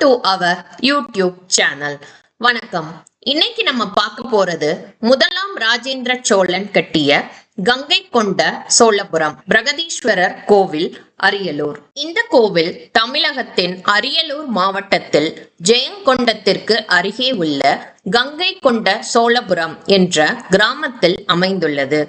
to our YouTube channel. வணக்கம். இன்னைக்கு நம்ம பார்க்க போறது முதலாம் ராஜேந்திர சோழன் கட்டிய கங்கை கொண்ட சோழபுரம் பிரகதீஸ்வரர் கோவில், அரியலூர். இந்த கோவில் தமிழகத்தின் அரியலூர் மாவட்டத்தில் ஜெயங்கொண்டத்திற்கு அருகே உள்ள கங்கை கொண்ட சோழபுரம் என்ற கிராமத்தில் அமைந்துள்ளது.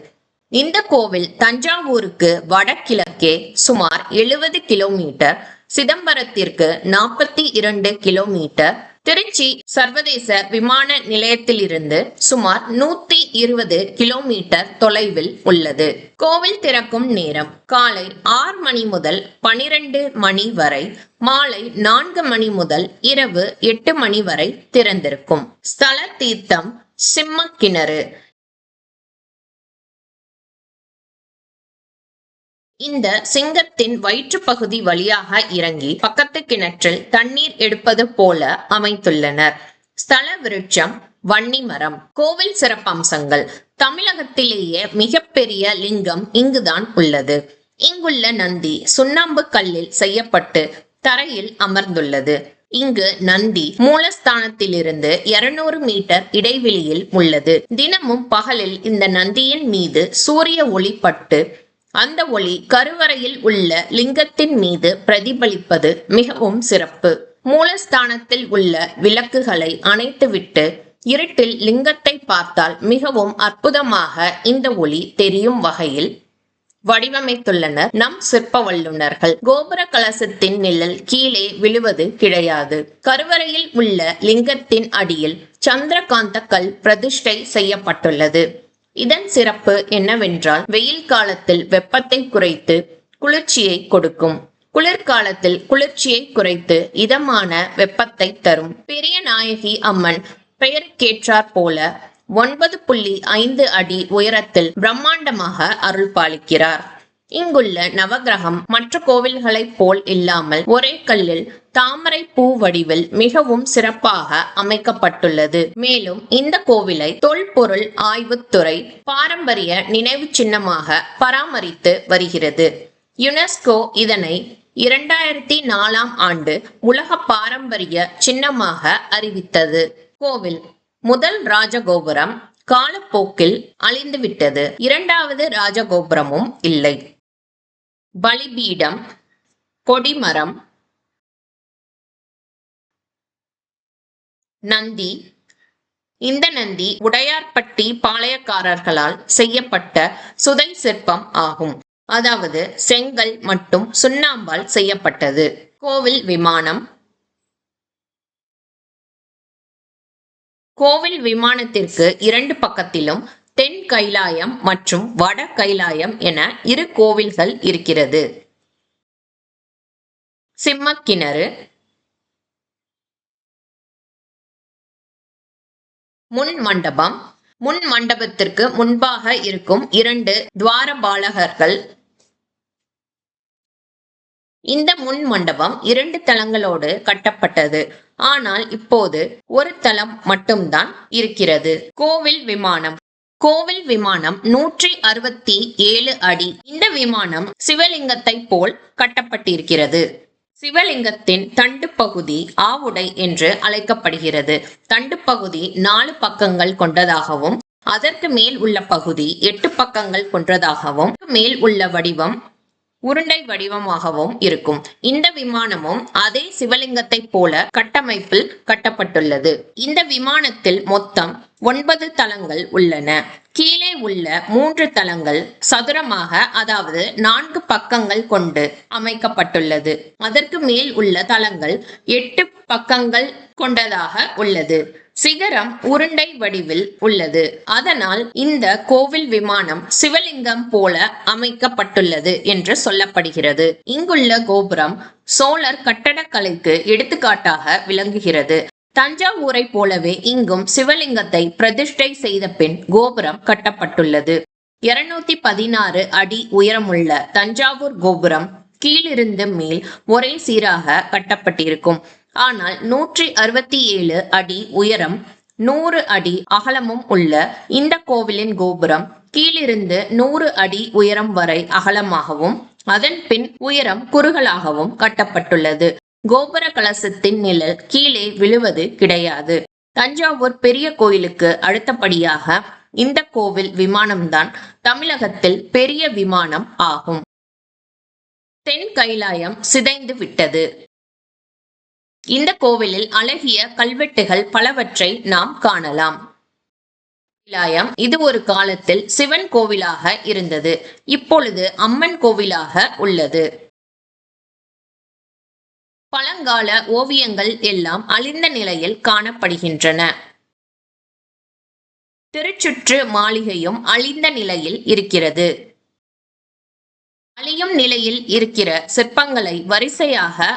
இந்த கோவில் தஞ்சாவூருக்கு வடகிழக்கே சுமார் 70 கிலோமீட்டர், சிதம்பரத்திற்கு 42 கிலோமீட்டர், திருச்சி சர்வதேச விமான நிலையத்திலிருந்து சுமார் 120 கிலோமீட்டர் தொலைவில் உள்ளது. கோவில் திறக்கும் நேரம் காலை 6 மணி முதல் 12 மணி வரை, மாலை 4 மணி முதல் இரவு 8 மணி வரை திறந்திருக்கும். ஸ்தல தீர்த்தம் சிம்மக்கிணறு. இந்த சிங்கத்தின் வயிற்று பகுதி வழியாக இறங்கி பக்கத்து கிணற்றில் தண்ணீர் எடுப்பது போல அமைத்துள்ளனர். ஸ்தல விருட்சம் வன்னி மரம். கோவில் சிறப்பம்சங்கள். தமிழகத்திலேயே மிகப்பெரிய லிங்கம் இங்குதான் உள்ளது. இங்குள்ள நந்தி சுண்ணாம்பு கல்லில் செய்யப்பட்டு தரையில் அமர்ந்துள்ளது. இங்கு நந்தி மூலஸ்தானத்திலிருந்து 200 மீட்டர் இடைவெளியில் உள்ளது. தினமும் பகலில் இந்த நந்தியின் மீது சூரிய ஒளி பட்டு அந்த ஒளி கருவறையில் உள்ள லிங்கத்தின் மீது பிரதிபலிப்பது மிகவும் சிறப்பு. மூலஸ்தானத்தில் உள்ள விளக்குகளை அணைத்துவிட்டு இருட்டில் லிங்கத்தை பார்த்தால் மிகவும் அற்புதமாக இந்த ஒளி தெரியும் வகையில் வடிவமைத்துள்ளனர் நம் சிற்ப வல்லுநர்கள். கோபுர கலசத்தின் நிழல் கீழே விழுவது கிடையாது. கருவறையில் உள்ள லிங்கத்தின் அடியில் சந்திரகாந்த கல் பிரதிஷ்டை செய்யப்பட்டுள்ளது. இதன் சிறப்பு என்னவென்றால், வெயில் காலத்தில் வெப்பத்தை குறைத்து குளிர்ச்சியை கொடுக்கும், குளிர்காலத்தில் குளிர்ச்சியை குறைத்து இதமான வெப்பத்தை தரும். பெரிய நாயகி அம்மன் பெயருக்கேற்றாற் போல 9.5 அடி உயரத்தில் பிரம்மாண்டமாக அருள் பாலிக்கிறார். இங்குள்ள நவகிரகம் மற்ற கோவில்களைப் போல் இல்லாமல் ஒரே கல்லில் தாமரை பூ வடிவில் மிகவும் சிறப்பாக அமைக்கப்பட்டுள்ளது. மேலும் இந்த கோவிலை தொல்பொருள் ஆய்வுத்துறை பாரம்பரிய நினைவு சின்னமாக பராமரித்து வருகிறது. யுனெஸ்கோ இதனை 2004ஆம் ஆண்டு உலக பாரம்பரிய சின்னமாக அறிவித்தது. கோவில் முதல் ராஜகோபுரம் காலப்போக்கில் அழிந்துவிட்டது. இரண்டாவது ராஜகோபுரமும் இல்லை. பலிபீடம், கொடிமரம், நந்தி. இந்த நந்தி உடையார்பட்டி பாளையக்காரர்களால் செய்யப்பட்ட சுதை சிற்பம் ஆகும். அதாவது செங்கல் மற்றும் சுண்ணாம்பால் செய்யப்பட்டது. கோவில் விமானம். கோவில் விமானத்திற்கு 2 பக்கத்திலும் தென் கைலாயம் மற்றும் வட கைலாயம் என 2 கோவில்கள் இருக்கிறது. சிம்மக்கிணறு. முன் மண்டபம். முன் மண்டபத்திற்கு முன்பாக இருக்கும் 2 துவாரபாலகர்கள். இந்த முன் மண்டபம் 2 தளங்களோடு கட்டப்பட்டது. ஆனால் இப்போது ஒரு தளம் மட்டும்தான் இருக்கிறது. கோவில் விமானம். கோவில் விமானம் 167 அடி. இந்த விமானம் சிவலிங்கத்தை போல் கட்டப்பட்டிருக்கிறது. சிவலிங்கத்தின் தண்டு பகுதி ஆவுடை என்று அழைக்கப்படுகிறது. தண்டு பகுதி 4 பக்கங்கள் கொண்டதாகவும், அதற்கு மேல் உள்ள பகுதி 8 பக்கங்கள் கொண்டதாகவும், மேல் உள்ள வடிவம் உருண்டை வடிவமாகவும் இருக்கும். இந்த விமானமும் அதே சிவலிங்கத்தை போல கட்டமைப்பில் கட்டப்பட்டுள்ளது. இந்த விமானத்தில் மொத்தம் 9 தளங்கள் உள்ளன. கீழே உள்ள 3 தளங்கள் சதுரமாக, அதாவது 4 பக்கங்கள் கொண்டு அமைக்கப்பட்டுள்ளது. அதற்கு மேல் உள்ள தளங்கள் 8 பக்கங்கள் கொண்டதாக உள்ளது. சிகரம் உருண்டை வடிவில் உள்ளது. அதனால் இந்த கோவில் விமானம் சிவலிங்கம் போல அமைக்கப்பட்டுள்ளது என்று சொல்லப்படுகிறது. இங்குள்ள கோபுரம் சோழர் கட்டடக்கலைக்கு எடுத்துக்காட்டாக விளங்குகிறது. தஞ்சாவூரை போலவே இங்கும் சிவலிங்கத்தை பிரதிஷ்டை செய்த பின் கோபுரம் கட்டப்பட்டுள்ளது. 216 அடி உயரமுள்ள தஞ்சாவூர் கோபுரம் கீழிருந்து மேல் ஒரே சீராக கட்டப்பட்டிருக்கும். ஆனால் 167 அடி உயரம் 100 அடி அகலமும் உள்ள இந்த கோவிலின் கோபுரம் கீழிருந்து 100 அடி உயரம் வரை அகலமாகவும் அதன் பின் உயரம் குறுகலாகவும் கட்டப்பட்டுள்ளது. கோபுர கலசத்தின் நிழல் கீழே விழுவது கிடையாது. தஞ்சாவூர் பெரிய கோயிலுக்கு அடுத்தபடியாக இந்த கோவில் விமானம்தான் தமிழகத்தில் பெரிய விமானம் ஆகும். தென் கைலாயம் சிதைந்து விட்டது. இந்த கோவிலில் அழகிய கல்வெட்டுகள் பலவற்றை நாம் காணலாம். கைலாயம் இது ஒரு காலத்தில் சிவன் கோவிலாக இருந்தது. இப்பொழுது அம்மன் கோவிலாக உள்ளது. பழங்கால ஓவியங்கள் எல்லாம் அழிந்த நிலையில் காணப்படுகின்றன. திருச்சுற்று மாளிகையும் அழிந்த நிலையில் இருக்கிறது. அழியும் நிலையில் இருக்கிற சிற்பங்களை வரிசையாக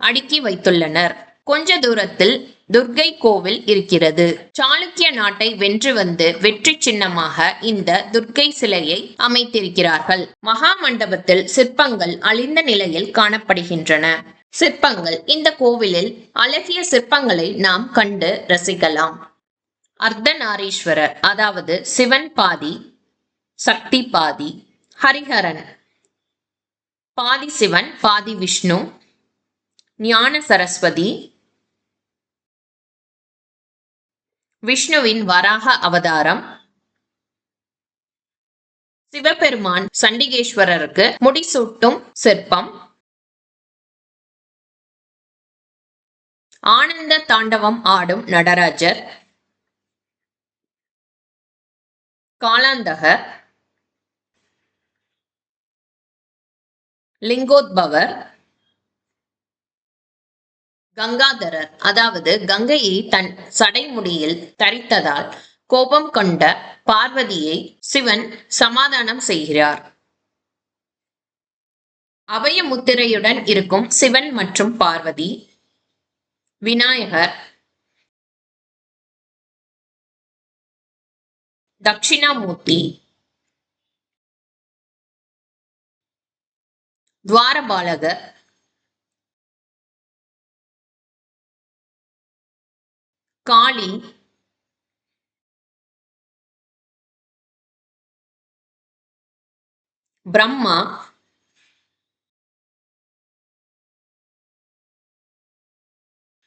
அடுக்கி வைத்துள்ளனர். கொஞ்ச தூரத்தில் துர்க்கை கோவில் இருக்கிறது. சாளுக்கிய நாட்டை வென்று வந்து வெற்றி சின்னமாக இந்த துர்க்கை சிலையை அமைத்திருக்கிறார்கள். மகா மண்டபத்தில் சிற்பங்கள் அழிந்த நிலையில் காணப்படுகின்றன. சிற்பங்கள் இந்த கோவிலில் அழகிய சிற்பங்களை நாம் கண்டு ரசிக்கலாம். அர்த்தநாரீஸ்வரர், அதாவது சிவன் பாதி சக்தி பாதி, ஹரிஹரன் பாதி சிவன் பாதி விஷ்ணு, ஞான சரஸ்வதி விஷ்ணுவின் வராக அவதாரம், சிவபெருமான் சண்டிகேஸ்வரருக்கு முடிசூட்டும் சிற்பம், ஆனந்த தாண்டவம் ஆடும் நடராஜர், காலாந்தகர், லிங்கோத்பவர், கங்காதரர், அதாவது கங்கையை தன் சடைமுடியில் தரித்ததால் கோபம் கொண்ட பார்வதியை சிவன் சமாதானம் செய்கிறார். அபய முத்திரையுடன் இருக்கும் சிவன் மற்றும் பார்வதி, விநாயகர், தட்சிணாமூர்த்தி, துவாரபாலகர், காளி, பிரம்மா,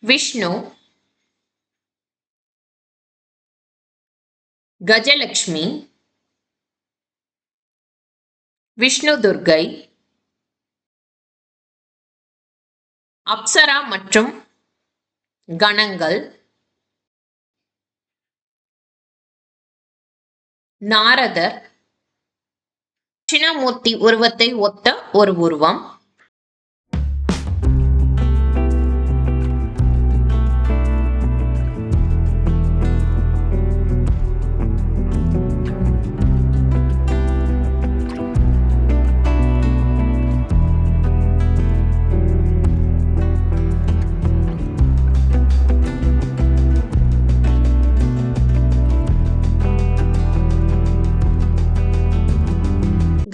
விஷ்ணு, கஜலட்சுமி, விஷ்ணு துர்க்கை, அப்சரா மற்றும் கணங்கள், நாரதர், தட்சிணாமூர்த்தி உருவத்தை ஒத்த ஒரு உருவம்,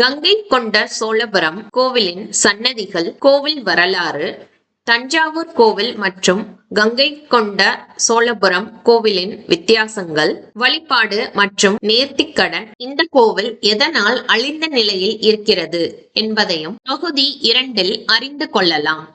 கங்கை கொண்ட சோழபுரம் கோவிலின் சன்னதிகள், கோவில் வரலாறு, தஞ்சாவூர் கோவில் மற்றும் கங்கை கொண்ட சோழபுரம் கோவிலின் வித்தியாசங்கள், வழிபாடு மற்றும் நேர்த்திக்கடன், இந்த கோவில் எதனால் அழிந்த நிலையில் இருக்கிறது என்பதையும் பகுதி 2 அறிந்து கொள்ளலாம்.